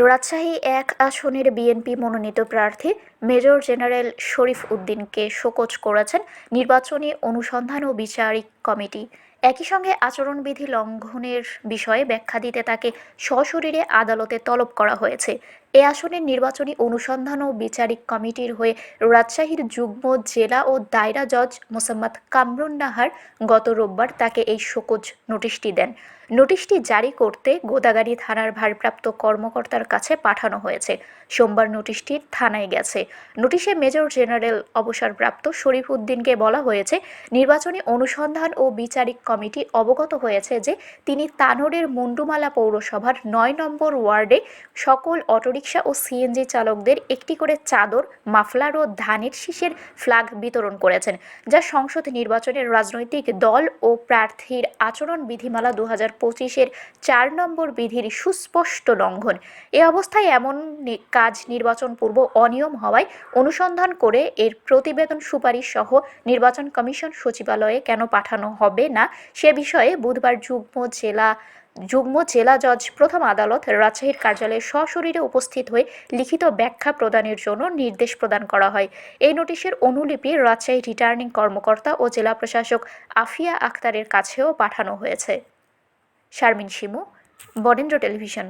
রাজশাহী ১ আসনের বিএনপি মনোনীত প্রার্থী মেজর জেনারেল শরীফ উদ্দিনকে শোকজ করেছেন নির্বাচনী অনুসন্ধান ও বিচারিক কমিটি। একই সঙ্গে আচরণবিধি লঙ্ঘনের বিষয়ে ব্যাখ্যা দিতে তাকে সশরীরে আদালতে তলব করা হয়েছে। এ আসনের নির্বাচনী অনুসন্ধান ও বিচারিক কমিটির হয়ে রাজশাহীর যুগ্ম জেলা ও দায়রা জজ মোসাম্মদ কামরুন নাহার গত রোববার তাকে এই শোকজ নোটিশটি দেন। নোটিশটি জারি করতে গোদাগাড়ী থানার ভারপ্রাপ্ত কর্মকর্তার কাছে পাঠানো হয়েছে। সোমবার নোটিশটি থানায় গেছে। নোটিশে মেজর জেনারেল অবসরপ্রাপ্ত শরীফ উদ্দিনকে বলা হয়েছে, নির্বাচনী অনুসন্ধান ও বিচারিক কমিটি অবগত হয়েছে যে তিনি তানোরের মুন্ডুমালা পৌরসভার ৯ নম্বর ওয়ার্ডে সকল অটোরিকশা ও সিএনজি চালকদের একটি করে চাদর, মাফলার ও ধানের শীষের ফ্ল্যাগ বিতরণ করেছেন, যা সংসদ নির্বাচনের রাজনৈতিক দল ও প্রার্থীর আচরণ বিধিমালা ২০২৫-এর ৪ নম্বর বিধির সুস্পষ্ট লঙ্ঘন। এ অবস্থায় এমন কাজ নির্বাচন পূর্ব অনিয়ম হওয়ায় অনুসন্ধান করে এর প্রতিবেদন সুপারিশ সহ নির্বাচন কমিশন সচিবালয়ে কেন পাঠানো হবে না সে বিষয়ে বুধবার যুগ্ম জেলা জজ প্রথম আদালত রাজশাহীর কার্যালয়ে সশরীরে উপস্থিত হয়ে লিখিত ব্যাখ্যা প্রদানের জন্য নির্দেশ প্রদান করা হয়। এই নোটিশের অনুলিপি রাজশাহী রিটার্নিং কর্মকর্তা ও জেলা প্রশাসক আফিয়া আক্তারের কাছেও পাঠানো হয়েছে। শারমিন শিমু, বরেন্দ্র টেলিভিশন।